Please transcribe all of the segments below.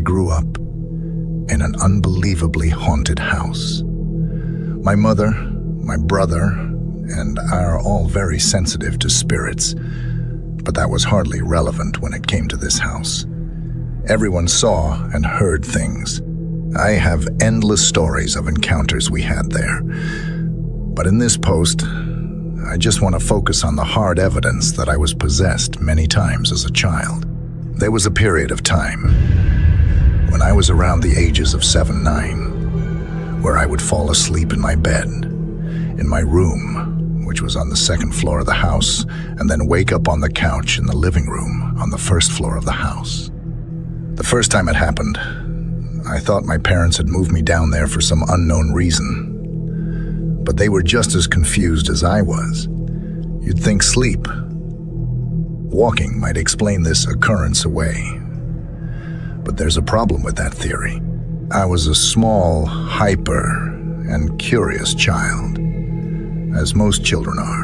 grew up in an unbelievably haunted house. My mother, my brother, and I are all very sensitive to spirits, but that was hardly relevant when it came to this house. Everyone saw and heard things. I have endless stories of encounters we had there. But in this post, I just want to focus on the hard evidence that I was possessed many times as a child. There was a period of time when I was around the ages of 7, 9, where I would fall asleep in my bed, in my room, which was on the second floor of the house, and then wake up on the couch in the living room on the first floor of the house. The first time it happened, I thought my parents had moved me down there for some unknown reason. But they were just as confused as I was. You'd think sleep, walking might explain this occurrence away. But there's a problem with that theory. I was a small, hyper, and curious child, as most children are.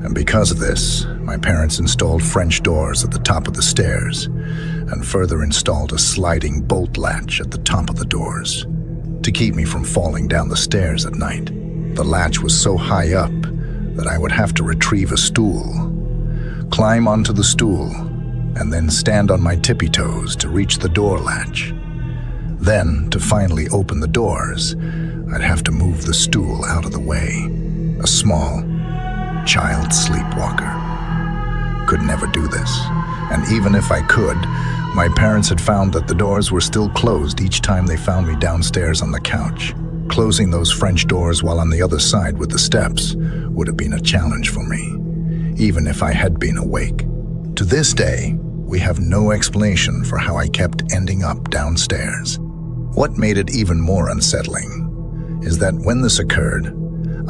And because of this, my parents installed French doors at the top of the stairs, and further installed a sliding bolt latch at the top of the doors to keep me from falling down the stairs at night. The latch was so high up that I would have to retrieve a stool, climb onto the stool, and then stand on my tippy toes to reach the door latch. Then, to finally open the doors, I'd have to move the stool out of the way. A small child sleepwalker could never do this. And even if I could, my parents had found that the doors were still closed each time they found me downstairs on the couch. Closing those French doors while on the other side with the steps would have been a challenge for me, even if I had been awake. To this day, we have no explanation for how I kept ending up downstairs. What made it even more unsettling is that when this occurred,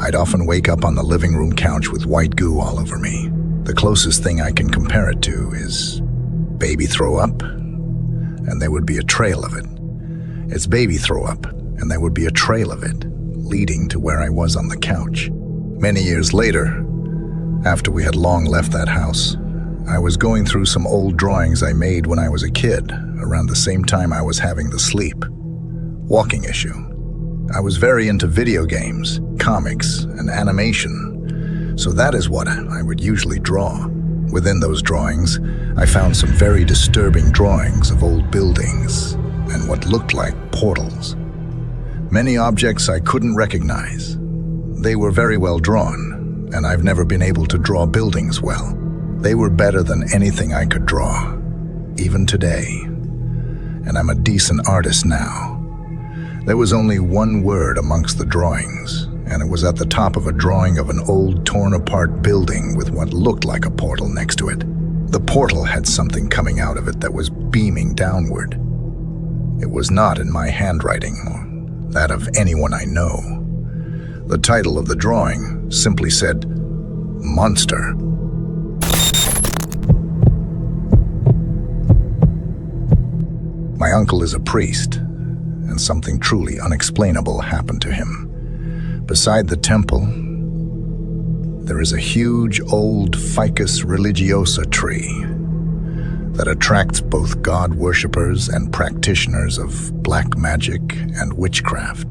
I'd often wake up on the living room couch with white goo all over me. The closest thing I can compare it to is baby throw up, and there would be a trail of it. It's baby throw up, and there would be a trail of it, leading to where I was on the couch. Many years later, after we had long left that house, I was going through some old drawings I made when I was a kid, around the same time I was having the walking issue. I was very into video games, comics, and animation, so that is what I would usually draw. Within those drawings, I found some very disturbing drawings of old buildings and what looked like portals. Many objects I couldn't recognize. They were very well drawn, and I've never been able to draw buildings well. They were better than anything I could draw, even today. And I'm a decent artist now. There was only one word amongst the drawings, and it was at the top of a drawing of an old torn-apart building with what looked like a portal next to it. The portal had something coming out of it that was beaming downward. It was not in my handwriting or that of anyone I know. The title of the drawing simply said, Monster. My uncle is a priest, and something truly unexplainable happened to him. Beside the temple, there is a huge old Ficus religiosa tree that attracts both God worshippers and practitioners of black magic and witchcraft.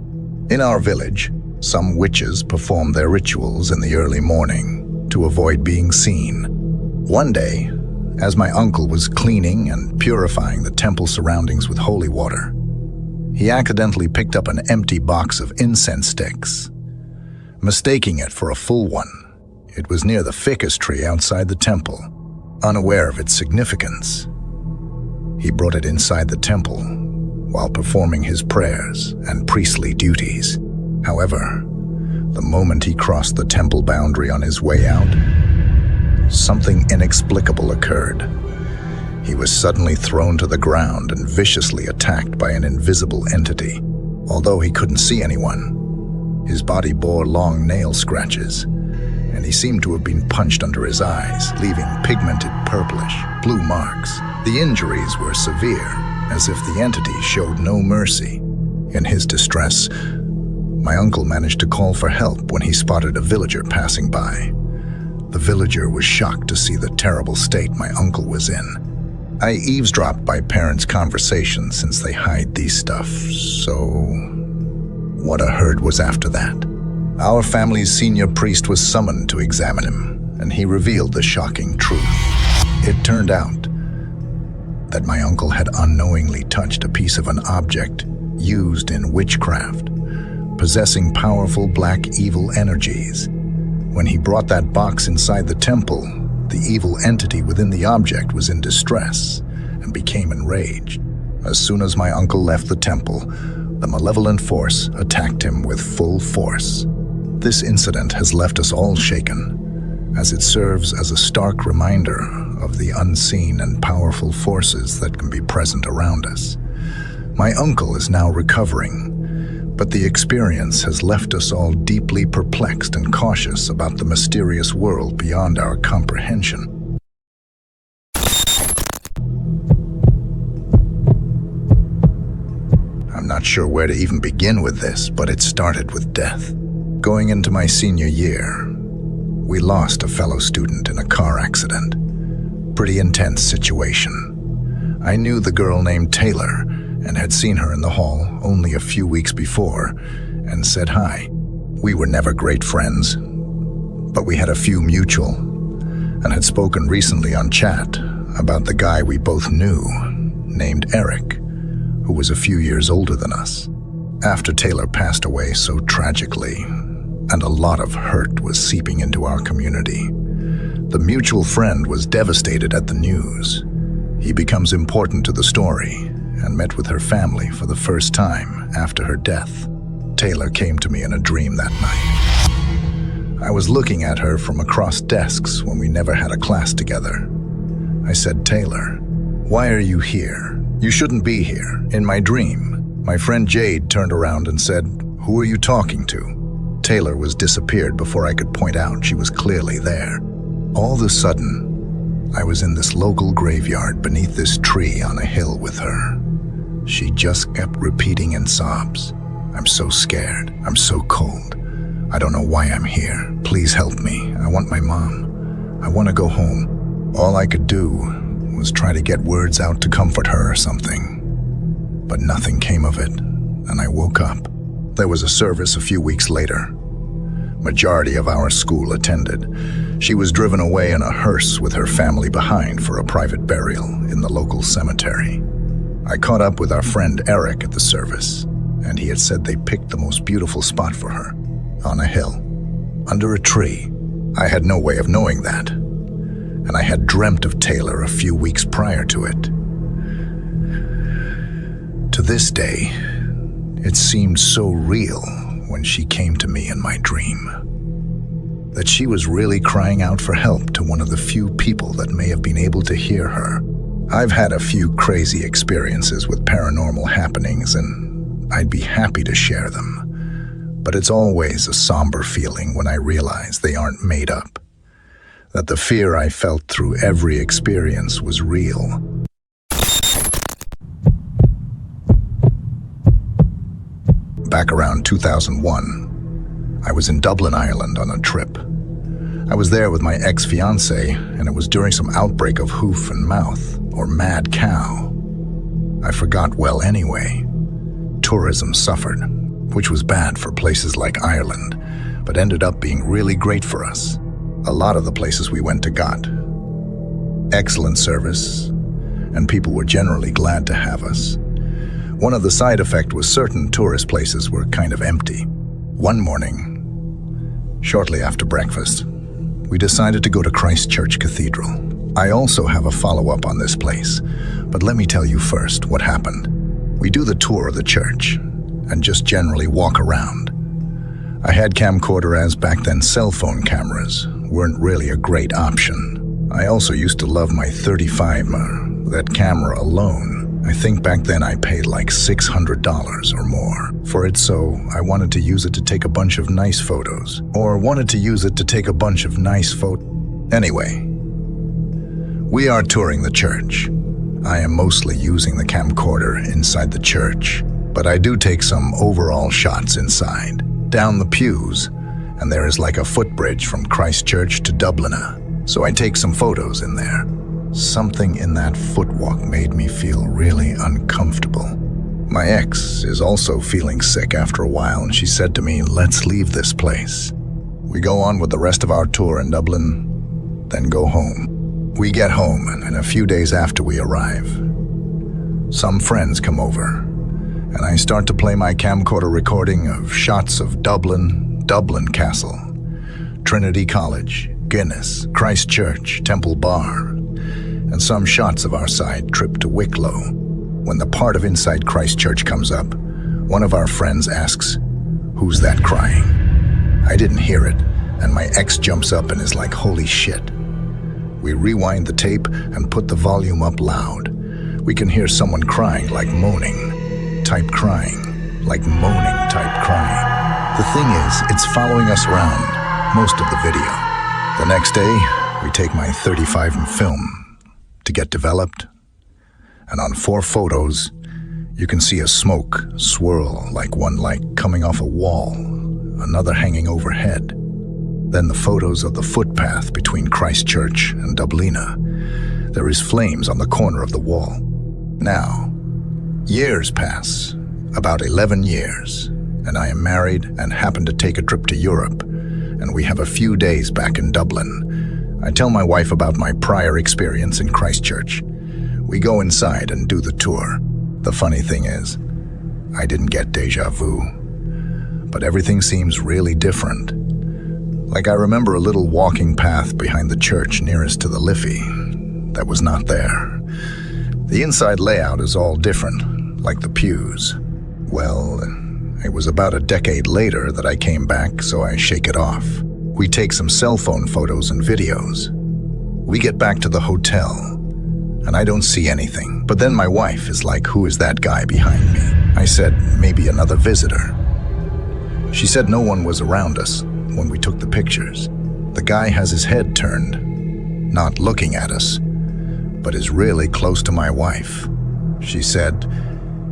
In our village, some witches perform their rituals in the early morning to avoid being seen. One day, as my uncle was cleaning and purifying the temple surroundings with holy water, he accidentally picked up an empty box of incense sticks. Mistaking it for a full one, it was near the ficus tree outside the temple. Unaware of its significance, he brought it inside the temple while performing his prayers and priestly duties. However, the moment he crossed the temple boundary on his way out, something inexplicable occurred. He was suddenly thrown to the ground and viciously attacked by an invisible entity. Although he couldn't see anyone, his body bore long nail scratches, and he seemed to have been punched under his eyes, leaving pigmented purplish, blue marks. The injuries were severe, as if the entity showed no mercy. In his distress, my uncle managed to call for help when he spotted a villager passing by. The villager was shocked to see the terrible state my uncle was in. I eavesdropped by parents' conversations since they hide these stuff, so what I heard was after that. Our family's senior priest was summoned to examine him, and he revealed the shocking truth. It turned out that my uncle had unknowingly touched a piece of an object used in witchcraft, possessing powerful black evil energies. When he brought that box inside the temple, the evil entity within the object was in distress and became enraged. As soon as my uncle left the temple, the malevolent force attacked him with full force. This incident has left us all shaken, as it serves as a stark reminder of the unseen and powerful forces that can be present around us. My uncle is now recovering, but the experience has left us all deeply perplexed and cautious about the mysterious world beyond our comprehension. I'm not sure where to even begin with this, but it started with death. Going into my senior year, we lost a fellow student in a car accident. Pretty intense situation. I knew the girl named Taylor and had seen her in the hall only a few weeks before and said hi. We were never great friends, but we had a few mutual and had spoken recently on chat about the guy we both knew named Eric, who was a few years older than us. After Taylor passed away so tragically, and a lot of hurt was seeping into our community, the mutual friend was devastated at the news. He becomes important to the story and met with her family for the first time after her death. Taylor came to me in a dream that night. I was looking at her from across desks when we never had a class together. I said, "Taylor, why are you here? You shouldn't be here." In my dream, my friend Jade turned around and said, "Who are you talking to?" Taylor was disappeared before I could point out she was clearly there. All of a sudden, I was in this local graveyard beneath this tree on a hill with her. She just kept repeating in sobs, "I'm so scared. I'm so cold. I don't know why I'm here. Please help me. I want my mom. I want to go home." All I could do was try to get words out to comfort her or something. But nothing came of it, and I woke up. There was a service a few weeks later. Majority of our school attended. She was driven away in a hearse with her family behind for a private burial in the local cemetery. I caught up with our friend Eric at the service, and he had said they picked the most beautiful spot for her, on a hill, under a tree. I had no way of knowing that, and I had dreamt of Taylor a few weeks prior to it. To this day, it seemed so real when she came to me in my dream, that she was really crying out for help to one of the few people that may have been able to hear her. I've had a few crazy experiences with paranormal happenings, and I'd be happy to share them. But it's always a somber feeling when I realize they aren't made up, that the fear I felt through every experience was real. Back around 2001, I was in Dublin, Ireland on a trip. I was there with my ex-fiancée, and it was during some outbreak of hoof and mouth, or mad cow. I forgot well anyway. Tourism suffered, which was bad for places like Ireland, but ended up being really great for us. A lot of the places we went to got excellent service, and people were generally glad to have us. One of the side effects was certain tourist places were kind of empty. One morning, shortly after breakfast, we decided to go to Christ Church Cathedral. I also have a follow-up on this place, but let me tell you first what happened. We do the tour of the church and just generally walk around. I had camcorder, as back then cell phone cameras weren't really a great option. I also used to love my 35mm, that camera alone. I think back then I paid like $600 or more for it, so I wanted to use it to take a bunch of nice photos. Anyway, we are touring the church. I am mostly using the camcorder inside the church, but I do take some overall shots inside, down the pews, and there is like a footbridge from Christ Church to Dublin, so I take some photos in there. Something in that footwalk made me feel really uncomfortable. My ex is also feeling sick after a while, and she said to me, "Let's leave this place." We go on with the rest of our tour in Dublin, then go home. We get home, and a few days after we arrive, some friends come over, and I start to play my camcorder recording of shots of Dublin Castle, Trinity College, Guinness, Christ Church, Temple Bar, and some shots of our side trip to Wicklow. When the part of inside Christ Church comes up, one of our friends asks, "Who's that crying?" I didn't hear it, and my ex jumps up and is like, "Holy shit." We rewind the tape and put the volume up loud. We can hear someone crying, like moaning type crying, like moaning type crying. The thing is, it's following us around most of the video. The next day, we take my 35 and film to get developed, and on 4 photos, you can see a smoke swirl like one light coming off a wall, another hanging overhead. Then the photos of the footpath between Christ Church and Dublina. There is flames on the corner of the wall. Now, years pass, about 11 years, and I am married and happen to take a trip to Europe, and we have a few days back in Dublin. I tell my wife about my prior experience in Christ Church. We go inside and do the tour. The funny thing is, I didn't get déjà vu, but everything seems really different. Like I remember a little walking path behind the church nearest to the Liffey that was not there. The inside layout is all different, like the pews. Well, it was about a decade later that I came back, so I shake it off. We take some cell phone photos and videos. We get back to the hotel, and I don't see anything. But then my wife is like, "Who is that guy behind me?" I said, "Maybe another visitor." She said no one was around us when we took the pictures. The guy has his head turned, not looking at us, but is really close to my wife. She said,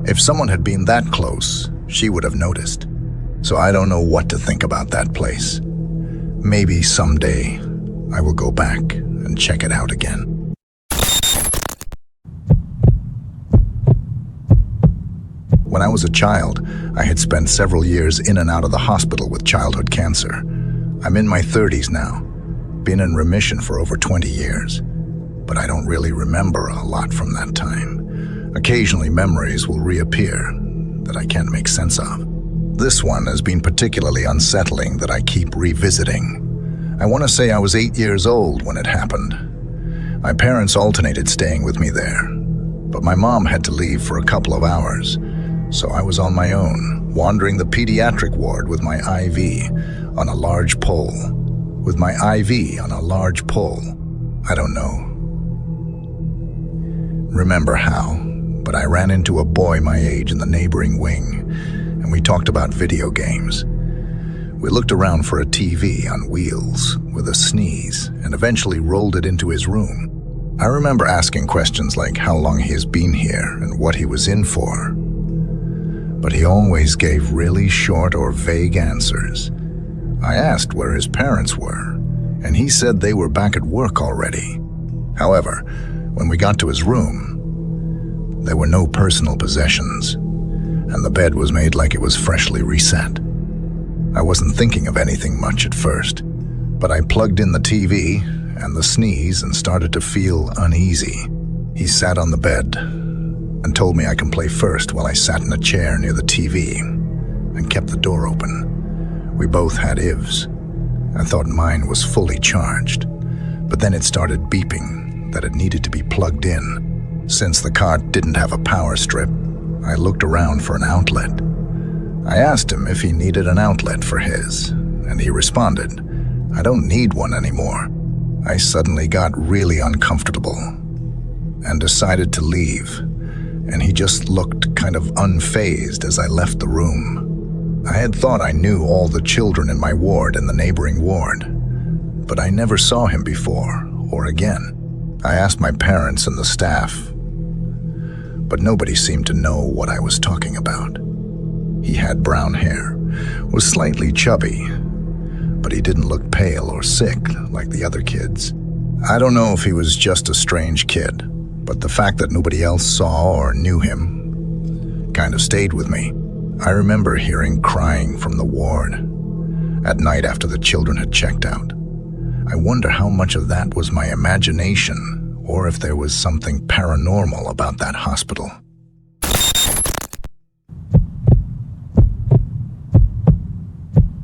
if someone had been that close, she would have noticed. So I don't know what to think about that place. Maybe someday I will go back and check it out again. When I was a child, I had spent several years in and out of the hospital with childhood cancer. I'm in my 30s now, been in remission for over 20 years, but I don't really remember a lot from that time. Occasionally, memories will reappear that I can't make sense of. This one has been particularly unsettling that I keep revisiting. I want to say I was 8 years old when it happened. My parents alternated staying with me there, but my mom had to leave for a couple of hours. So I was on my own, wandering the pediatric ward with my IV on a large pole. I don't know. Remember how, but I ran into a boy my age in the neighboring wing, and we talked about video games. We looked around for a TV on wheels with a sneeze and eventually rolled it into his room. I remember asking questions like how long he has been here and what he was in for. But he always gave really short or vague answers. I asked where his parents were, and he said they were back at work already. However, when we got to his room, there were no personal possessions, and the bed was made like it was freshly reset. I wasn't thinking of anything much at first, but I plugged in the TV and the sneeze and started to feel uneasy. He sat on the bed and told me I can play first while I sat in a chair near the TV and kept the door open. We both had IVs. I thought mine was fully charged, but then it started beeping that it needed to be plugged in. Since the cart didn't have a power strip, I looked around for an outlet. I asked him if he needed an outlet for his, and he responded, "I don't need one anymore." I suddenly got really uncomfortable and decided to leave, and he just looked kind of unfazed as I left the room. I had thought I knew all the children in my ward and the neighboring ward, but I never saw him before or again. I asked my parents and the staff, but nobody seemed to know what I was talking about. He had brown hair, was slightly chubby, but he didn't look pale or sick like the other kids. I don't know if he was just a strange kid, but the fact that nobody else saw or knew him kind of stayed with me. I remember hearing crying from the ward at night after the children had checked out. I wonder how much of that was my imagination, or if there was something paranormal about that hospital.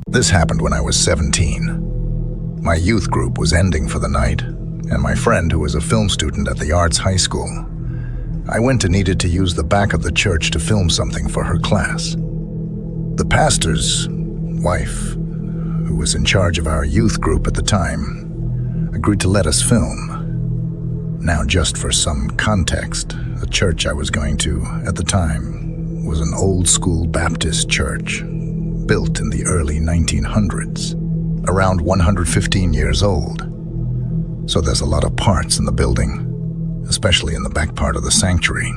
This happened when I was 17. My youth group was ending for the night, and my friend, who was a film student at the arts high school, I went and needed to use the back of the church to film something for her class. The pastor's wife, who was in charge of our youth group at the time, agreed to let us film. Now, just for some context, the church I was going to at the time was an old-school Baptist church built in the early 1900s, around 115 years old. So there's a lot of parts in the building, especially in the back part of the sanctuary,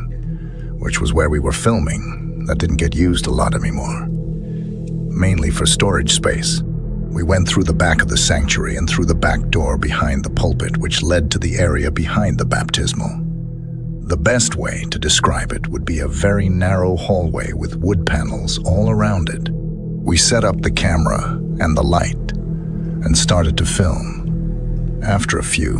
which was where we were filming, that didn't get used a lot anymore, mainly for storage space. We went through the back of the sanctuary and through the back door behind the pulpit, which led to the area behind the baptismal. The best way to describe it would be a very narrow hallway with wood panels all around it. We set up the camera and the light and started to film. After a few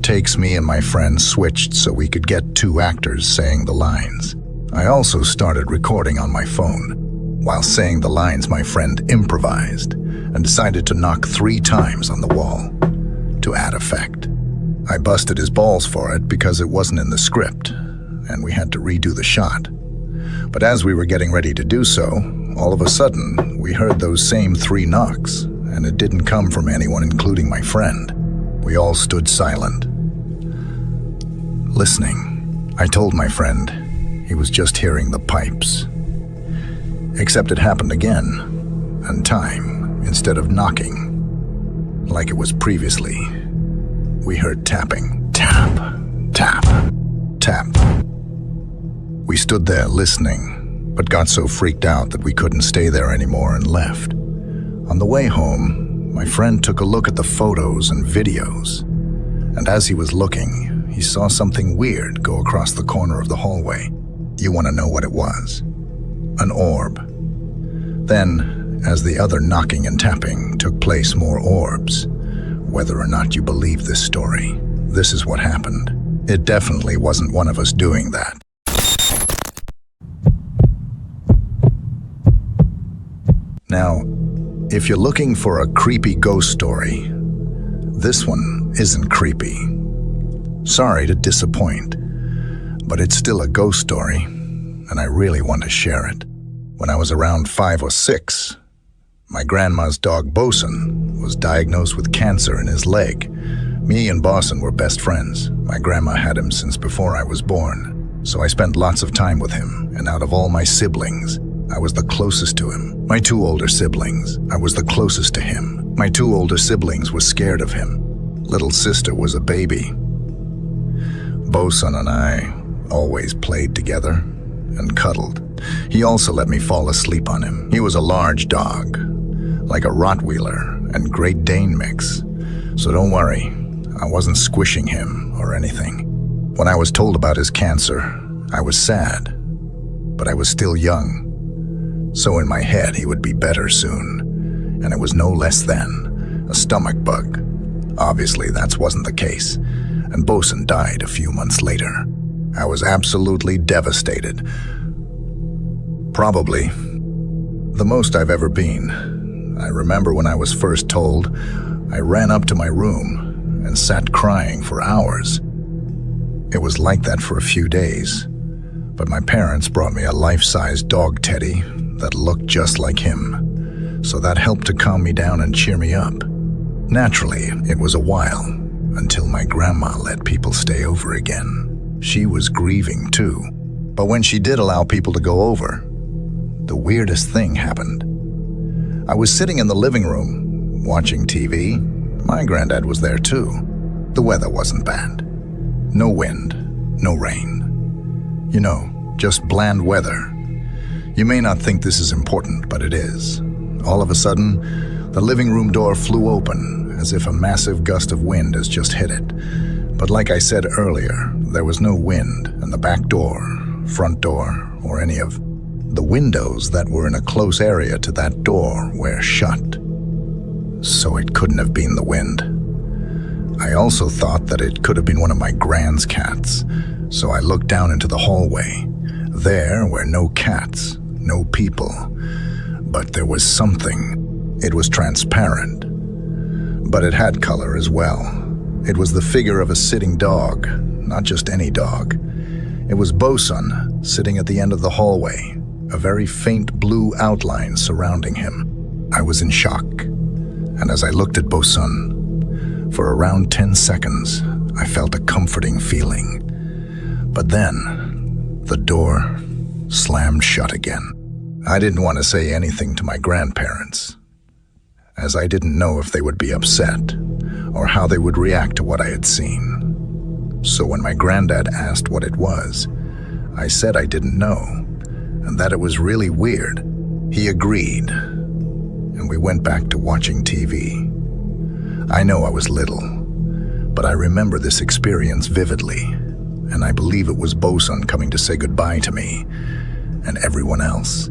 takes, me and my friend switched so we could get two actors saying the lines. I also started recording on my phone. While saying the lines, my friend improvised and decided to knock 3 times on the wall to add effect. I busted his balls for it because it wasn't in the script, and we had to redo the shot. But as we were getting ready to do so, all of a sudden, we heard those same 3 knocks, and it didn't come from anyone, including my friend. We all stood silent, listening. I told my friend he was just hearing the pipes. Except it happened again, and time, instead of knocking, like it was previously, we heard tapping. Tap, tap, tap. We stood there listening, but got so freaked out that we couldn't stay there anymore and left. On the way home, my friend took a look at the photos and videos, and as he was looking, he saw something weird go across the corner of the hallway. You want to know what it was? An orb. Then, as the other knocking and tapping took place, more orbs. Whether or not you believe this story, this is what happened. It definitely wasn't one of us doing that. Now, if you're looking for a creepy ghost story, this one isn't creepy. Sorry to disappoint, but it's still a ghost story, and I really want to share it. When I was around 5 or 6, my grandma's dog Bosun was diagnosed with cancer in his leg. Me and Bosun were best friends. My grandma had him since before I was born, so I spent lots of time with him, and out of all my siblings, I was the closest to him. My 2 older siblings, I was the closest to him. My 2 older siblings were scared of him. Little sister was a baby. Bosun and I always played together and cuddled. He also let me fall asleep on him. He was a large dog, like a Rottweiler and Great Dane mix. So don't worry, I wasn't squishing him or anything. When I was told about his cancer, I was sad, but I was still young. So in my head, he would be better soon, and it was no less than a stomach bug. Obviously, that wasn't the case, and Bosun died a few months later. I was absolutely devastated. Probably the most I've ever been. I remember when I was first told, I ran up to my room and sat crying for hours. It was like that for a few days, but my parents brought me a life-size dog teddy that looked just like him, so that helped to calm me down and cheer me up. Naturally, it was a while until my grandma let people stay over again. She was grieving too, but when she did allow people to go over, the weirdest thing happened. I was sitting in the living room, watching TV. My granddad was there too. The weather wasn't bad. No wind, no rain. You know, just bland weather. You may not think this is important, but it is. All of a sudden, The living room door flew open, as if a massive gust of wind has just hit it. But like I said earlier, there was no wind, and the back door, front door, or any of the windows that were in a close area to that door were shut. So it couldn't have been the wind. I also thought that it could have been one of my grand's cats, so I looked down into the hallway. There were no cats, no people, but there was something. It was transparent, but it had color as well. It was the figure of a sitting dog, not just any dog. It was Bosun, sitting at the end of the hallway, a very faint blue outline surrounding him. I was in shock, and as I looked at Bosun, for around 10 seconds, I felt a comforting feeling. But then, the door slammed shut again. I didn't want to say anything to my grandparents, as I didn't know if they would be upset or how they would react to what I had seen. So when my granddad asked what it was, I said I didn't know, and that it was really weird. He agreed, and we went back to watching TV. I know I was little, but I remember this experience vividly, and I believe it was Bosun coming to say goodbye to me and everyone else.